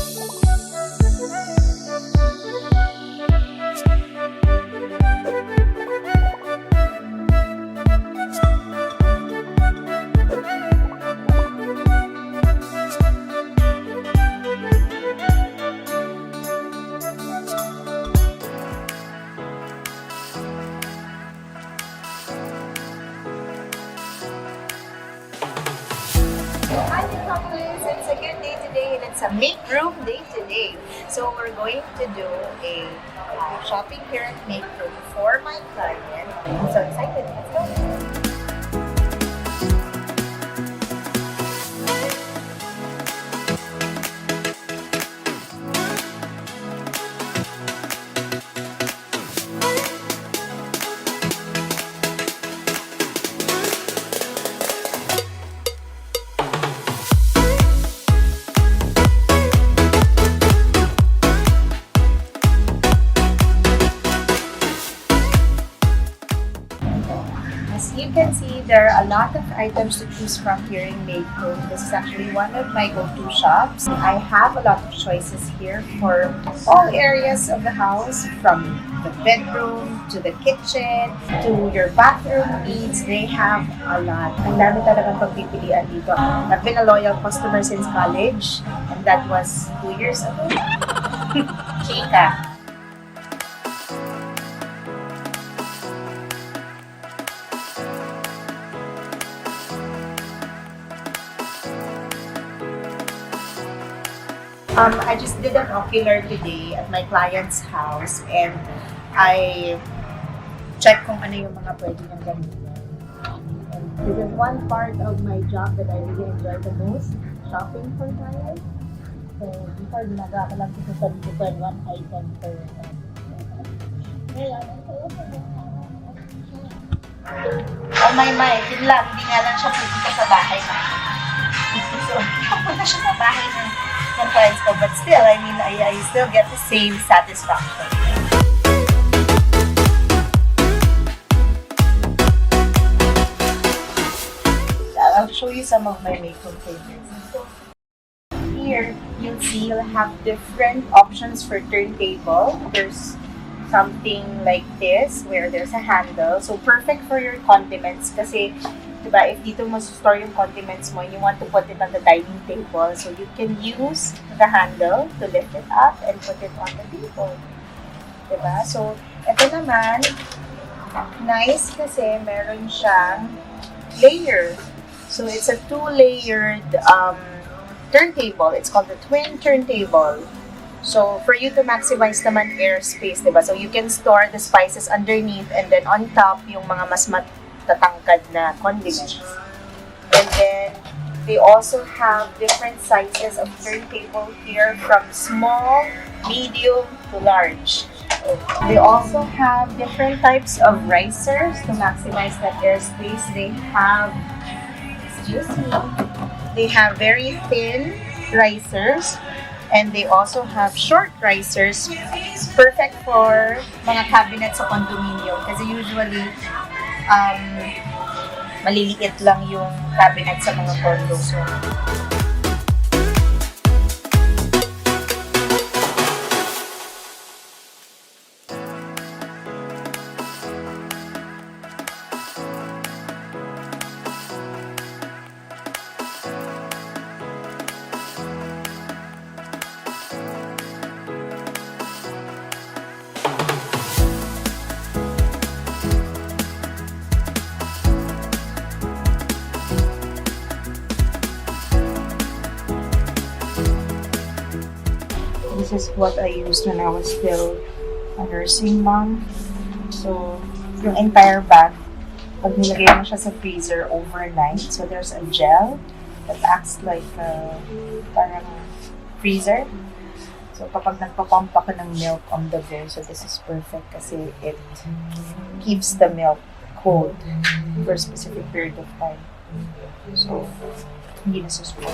It's a good day today and it's a Makeroom day today. So we're going to do a shopping here at Makeroom for my client. I'm so excited. Let's go. As you can see, there are a lot of items to choose from here in Makeroom. This is actually one of my go-to shops. I have a lot of choices here for all areas of the house, from the bedroom to the kitchen to your bathroom needs. They have a lot. Ang dami talagang pagpipilian dito. I've been a loyal customer since college, and that was 2 years ago. Chika. I just did an ocular today at my client's house and I checked kung ano yung mga pwede niyang gamitin. And this is one part of my job that I really enjoy the most, shopping for clients. So before, ginagawa ko lang sa sarili ko and one item per ngayon. Oh my, yun lang, hindi nga lang siya pupunta sa bahay na. So, pupunta siya sa bahay na clients ko, but still, I mean, I still get the same satisfaction. I'll show you some of my makeup favorites. So, here, you'll see you'll have different options for turntable. There's something like this, where there's a handle. So, perfect for your condiments kasi diba, if dito mo store yung condiments mo, you want to put it on the dining table, so you can use the handle to lift it up and put it on the table. Diba? So, ito naman, nice kasi meron siyang layer. So, it's a two-layered turntable. It's called the twin turntable. So, for you to maximize naman airspace, diba? So, you can store the spices underneath and then on top, yung mga mas tatangkad na condiments. And then, they also have different sizes of turntable here from small, medium to large. They also have different types of risers to maximize that airspace. They have, excuse me, they have very thin risers and they also have short risers, perfect for mga cabinets sa condominium kasi usually maliliit lang yung cabinet sa mga condo. So, this is what I used when I was still a nursing mom. So, yung entire bag, pag nilagay mo siya sa freezer overnight, so there's a gel that acts like parang freezer. So, kapag nagpapump ako ng milk on the go, so this is perfect kasi it keeps the milk cold for a specific period of time. So, hindi na susuko.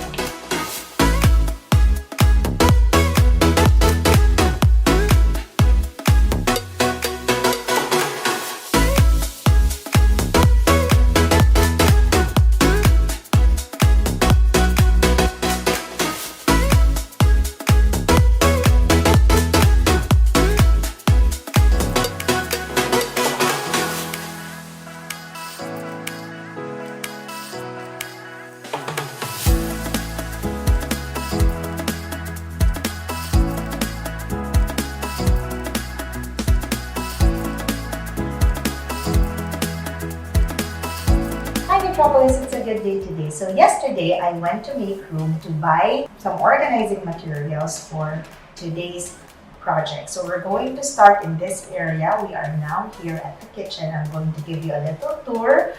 good day today. So yesterday, I went to Makeroom to buy some organizing materials for today's project. So we're going to start in this area. We are now here at the kitchen. I'm going to give you a little tour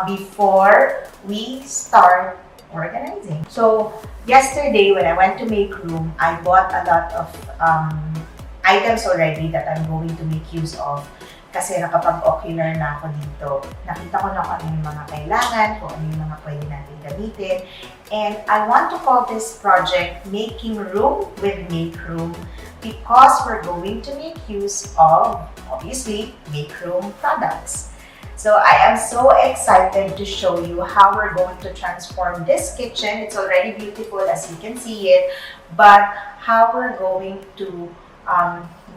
before we start organizing. So yesterday, when I went to Makeroom, I bought a lot of items already that I'm going to make use of. Kasi nakapag-ocular na ako dito. Nakita ko na kung ano yung mga kailangan, kung ano yung mga pwede natin gamitin. And I want to call this project Making Room with Makeroom because we're going to make use of, obviously, Makeroom products. So I am so excited to show you how we're going to transform this kitchen. It's already beautiful as you can see it, but how we're going to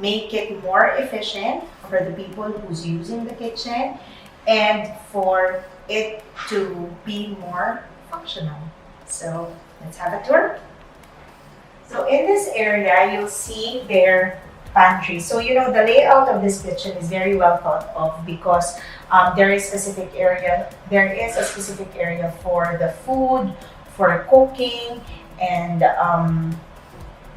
make it more efficient for the people who's using the kitchen and for it to be more functional. So let's have a tour. So in this area, you'll see their pantry. So you know the layout of this kitchen is very well thought of because there is a specific area for the food, for cooking, and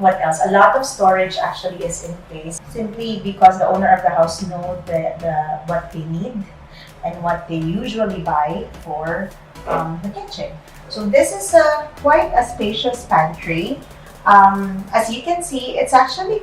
what else? A lot of storage actually is in place simply because the owner of the house knows what they need and what they usually buy for the kitchen. So this is quite a spacious pantry. As you can see, it's actually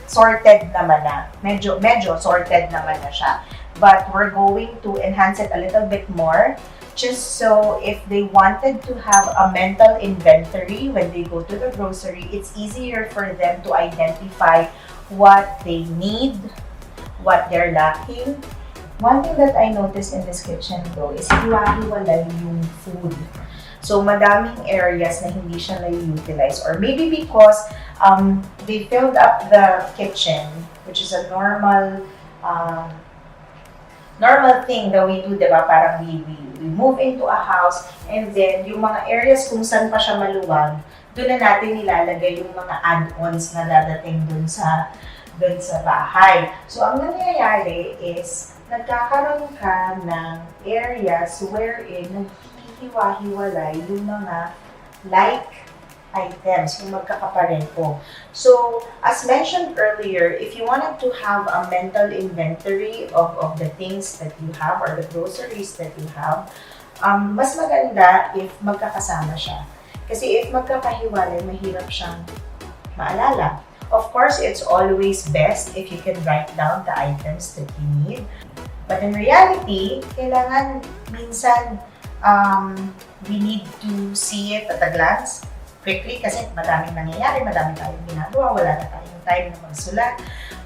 sorted naman na. Medyo sorted naman na siya. But we're going to enhance it a little bit more just so if they wanted to have a mental inventory when they go to the grocery, it's easier for them to identify what they need, what they're lacking. One thing that I noticed in this kitchen though is hiwa-hiwalay yung food. So madaming areas na hindi siya na-utilize or maybe because they filled up the kitchen, which is a normal thing that we do, diba? Parang we move into a house and then yung mga areas kung saan pa siya maluwag, doon na natin nilalagay yung mga add-ons na dadating doon sa bahay. So ang nangyayari is nagkakaroon ka ng areas wherein naghihiwa-hiwalay yung mga like items, yung magkakapareho. So, as mentioned earlier, if you wanted to have a mental inventory of the things that you have or the groceries that you have, mas maganda if magkakasama siya. Kasi if magkakahiwalay, mahirap siyang maalala. Of course, it's always best if you can write down the items that you need. But in reality, kailangan minsan we need to see it at a glance quickly kasi madaming nangyayari, madaming tayong ginagawa, wala na tayong time na magsulat.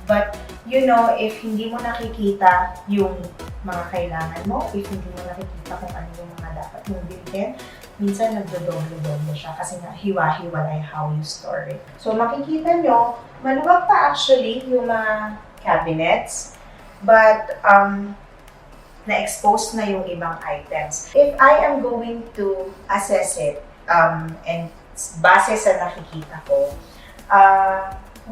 But, you know, if hindi mo nakikita yung mga kailangan mo, if hindi mo nakikita kung ano yung mga dapat mong bilhin, minsan nagdodoble-doble siya kasi nga hiwa-hiwalay how you store it. So, makikita nyo, maluwag pa actually yung mga cabinets, but na-expose na yung ibang items. If I am going to assess it, and base sa nakikita ko,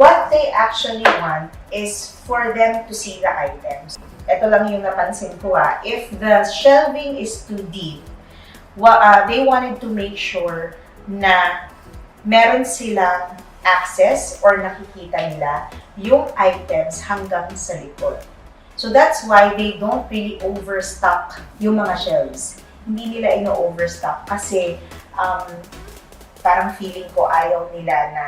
what they actually want is for them to see the items. Ito lang yung napansin ko if the shelving is too deep, they wanted to make sure na meron silang access or nakikita nila yung items hanggang sa likod. So that's why they don't really overstock yung mga shelves. Hindi nila ino-overstock kasi parang feeling ko ayaw nila na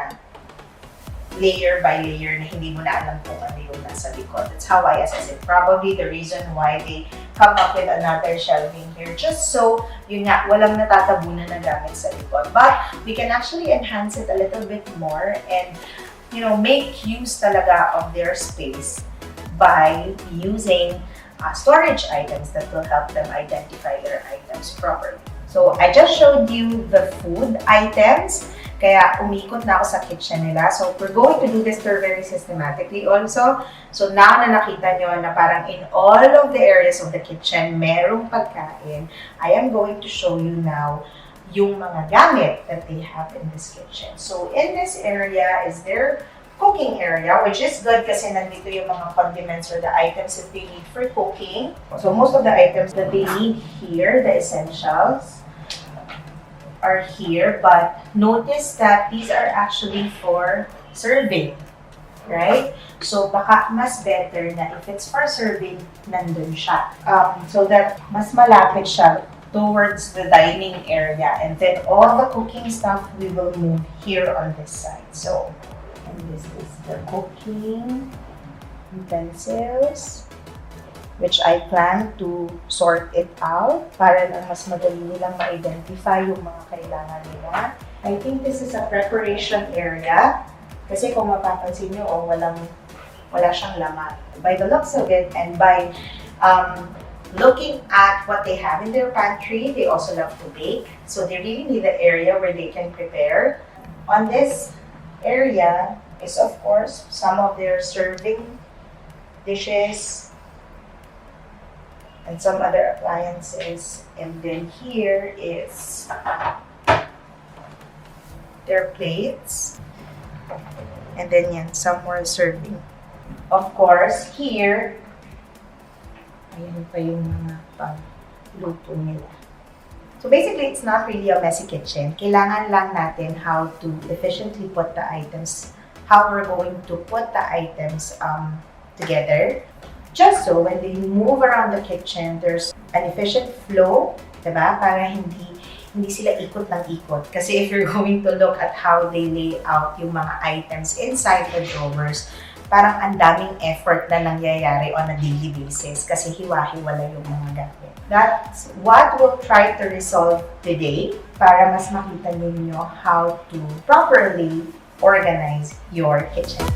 layer by layer na hindi mo na alam kung ano yung nasa likod. That's how I assess it. Probably the reason why they come up with another shelving here, just so, yun nga, walang natatabunan na gamit sa likod. But we can actually enhance it a little bit more and, you know, make use talaga of their space by using storage items that will help them identify their items properly. So, I just showed you the food items, kaya umikot na ako sa kitchen nila. So, we're going to do this tour very systematically also. So, now na nakita nyo na parang in all of the areas of the kitchen, merong pagkain, I am going to show you now yung mga gamit that they have in this kitchen. So, in this area is their cooking area, which is good kasi nandito yung mga condiments or the items that they need for cooking. So most of the items that they need here, the essentials, are here. But notice that these are actually for serving, right? So baka mas better na if it's for serving, nandun siya. So that mas malapit siya towards the dining area. And then all the cooking stuff, we will move here on this side. So, and this is the cooking utensils, which I plan to sort it out para lang mas madali nilang ma-identify yung mga kailangan nila. I think this is a preparation area kasi kung mapapansin nyo, wala siyang laman. By the looks of it and by looking at what they have in their pantry, they also love to bake. So they really need an area where they can prepare. On this area is, of course, some of their serving dishes and some other appliances. And then here is their plates. And then yan, some more serving. Of course, here, ayan pa yung mga pang-luto nila. So basically, it's not really a messy kitchen. Kailangan lang natin how to efficiently put the items, how we're going to put the items together. Just so when they move around the kitchen, there's an efficient flow, diba? Para hindi sila ikot ng ikot. Kasi if you're going to look at how they lay out yung mga items inside the drawers, parang ang daming effort na nangyayari on a daily basis kasi hiwa-hiwala yung mga gamit. That's what we'll try to resolve today para mas makita ninyo how to properly organize your kitchen.